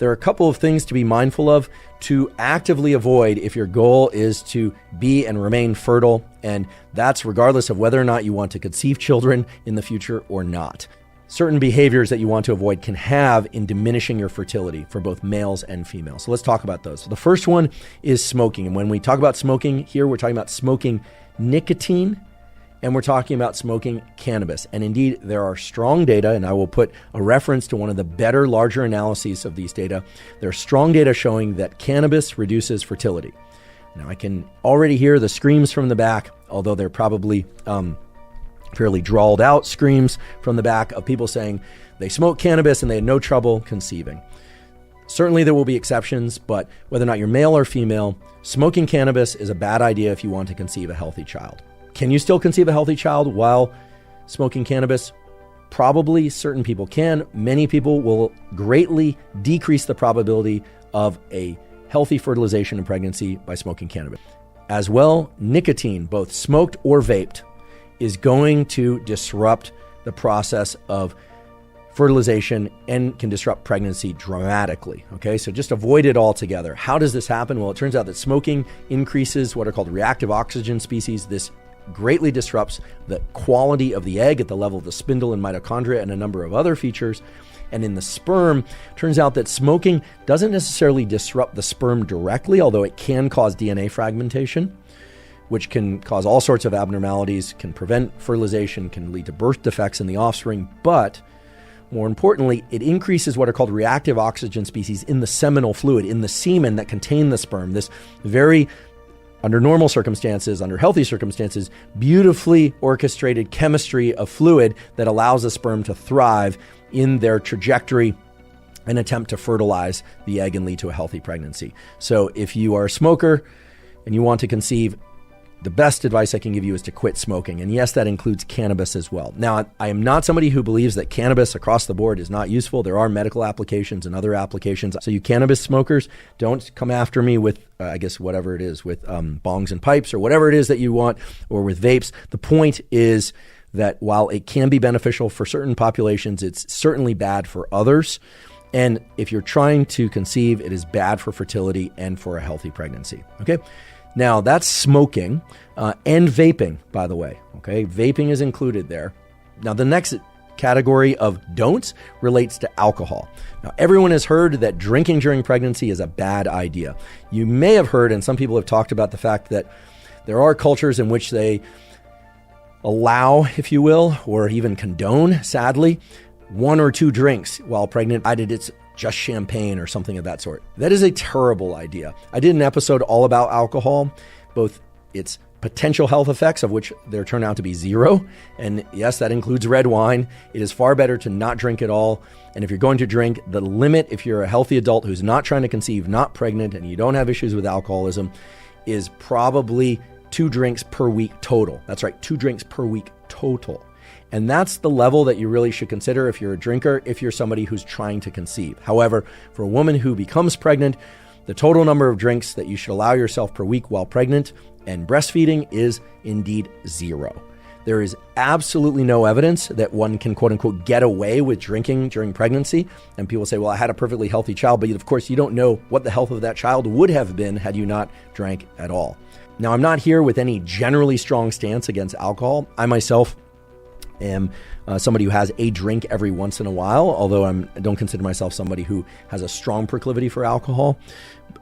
there are a couple of things to be mindful of to actively avoid if your goal is to be and remain fertile, and that's regardless of whether or not you want to conceive children in the future or not. Certain behaviors that you want to avoid can have in diminishing your fertility for both males and females. So let's talk about those. So the first one is smoking. And when we talk about smoking here, we're talking about smoking nicotine, and we're talking about smoking cannabis. And indeed, there are strong data, and I will put a reference to one of the better, larger analyses of these data. There are strong data showing that cannabis reduces fertility. Now, I can already hear the screams from the back, although they're probably fairly drawled out screams from the back of people saying they smoke cannabis and they had no trouble conceiving. Certainly there will be exceptions, but whether or not you're male or female, smoking cannabis is a bad idea if you want to conceive a healthy child. Can you still conceive a healthy child while smoking cannabis? Probably certain people can. Many people will greatly decrease the probability of a healthy fertilization and pregnancy by smoking cannabis. As well, nicotine, both smoked or vaped, is going to disrupt the process of fertilization and can disrupt pregnancy dramatically. Okay, so just avoid it altogether. How does this happen? Well, it turns out that smoking increases what are called reactive oxygen species. This greatly disrupts the quality of the egg at the level of the spindle and mitochondria and a number of other features. And in the sperm, turns out that smoking doesn't necessarily disrupt the sperm directly, although it can cause DNA fragmentation, which can cause all sorts of abnormalities, can prevent fertilization, can lead to birth defects in the offspring. But more importantly, it increases what are called reactive oxygen species in the seminal fluid, in the semen that contain the sperm. This very, under normal circumstances, under healthy circumstances, beautifully orchestrated chemistry of fluid that allows the sperm to thrive in their trajectory and attempt to fertilize the egg and lead to a healthy pregnancy. So if you are a smoker and you want to conceive, the best advice I can give you is to quit smoking. And yes, that includes cannabis as well. Now, I am not somebody who believes that cannabis across the board is not useful. There are medical applications and other applications. So you cannabis smokers, don't come after me with, I guess, whatever it is, with bongs and pipes or whatever it is that you want, or with vapes. The point is that while it can be beneficial for certain populations, it's certainly bad for others. And if you're trying to conceive, it is bad for fertility and for a healthy pregnancy. Okay. Now, that's smoking and vaping, by the way. Okay, vaping is included there. Now, the next category of don'ts relates to alcohol. Now, everyone has heard that drinking during pregnancy is a bad idea. You may have heard, and some people have talked about the fact that there are cultures in which they allow, if you will, or even condone, sadly, 1 or 2 drinks while pregnant, provided it's just champagne or something of that sort. That is a terrible idea. I did an episode all about alcohol, both its potential health effects, of which there turn out to be 0. And yes, that includes red wine. It is far better to not drink at all. And if you're going to drink, the limit, if you're a healthy adult who's not trying to conceive, not pregnant, and you don't have issues with alcoholism, is probably 2 drinks per week total. That's right, 2 drinks per week total. And that's the level that you really should consider if you're a drinker, if you're somebody who's trying to conceive. However, for a woman who becomes pregnant, the total number of drinks that you should allow yourself per week while pregnant and breastfeeding is indeed 0. There is absolutely no evidence that one can, quote unquote, get away with drinking during pregnancy. And people say, well, I had a perfectly healthy child, but of course you don't know what the health of that child would have been had you not drank at all. Now, I'm not here with any generally strong stance against alcohol. I myself am somebody who has a drink every once in a while, although I don't consider myself somebody who has a strong proclivity for alcohol.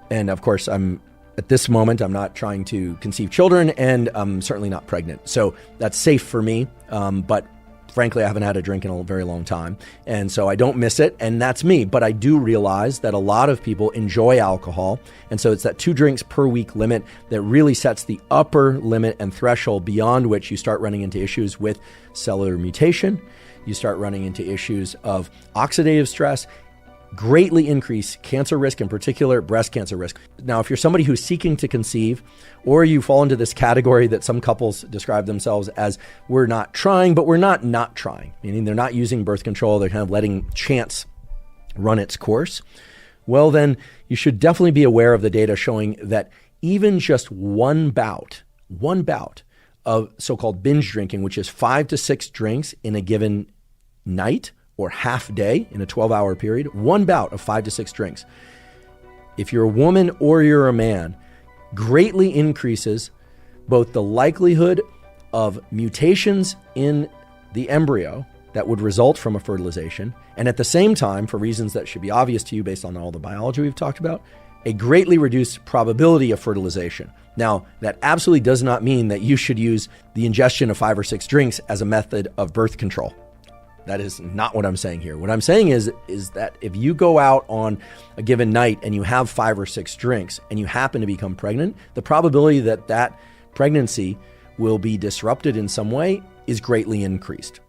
And of course, at this moment, I'm not trying to conceive children, and I'm certainly not pregnant. So that's safe for me. But frankly, I haven't had a drink in a very long time. And so I don't miss it. And that's me. But I do realize that a lot of people enjoy alcohol. And so it's that 2 drinks per week limit that really sets the upper limit and threshold beyond which you start running into issues with cellular mutation. You start running into issues of oxidative stress, greatly increase cancer risk, in particular breast cancer risk. Now, if you're somebody who's seeking to conceive, or you fall into this category that some couples describe themselves as, we're not trying, but we're not trying, meaning they're not using birth control, they're kind of letting chance run its course, well, then you should definitely be aware of the data showing that even just one bout of so-called binge drinking, which is 5 to 6 drinks in a given night or half day in a 12-hour period, one bout of 5 to 6 drinks, if you're a woman or you're a man, greatly increases both the likelihood of mutations in the embryo that would result from a fertilization, and at the same time, for reasons that should be obvious to you based on all the biology we've talked about, a greatly reduced probability of fertilization. Now, that absolutely does not mean that you should use the ingestion of 5 or 6 drinks as a method of birth control. That is not what I'm saying here. What I'm saying is that if you go out on a given night and you have 5 or 6 drinks and you happen to become pregnant, the probability that that pregnancy will be disrupted in some way is greatly increased.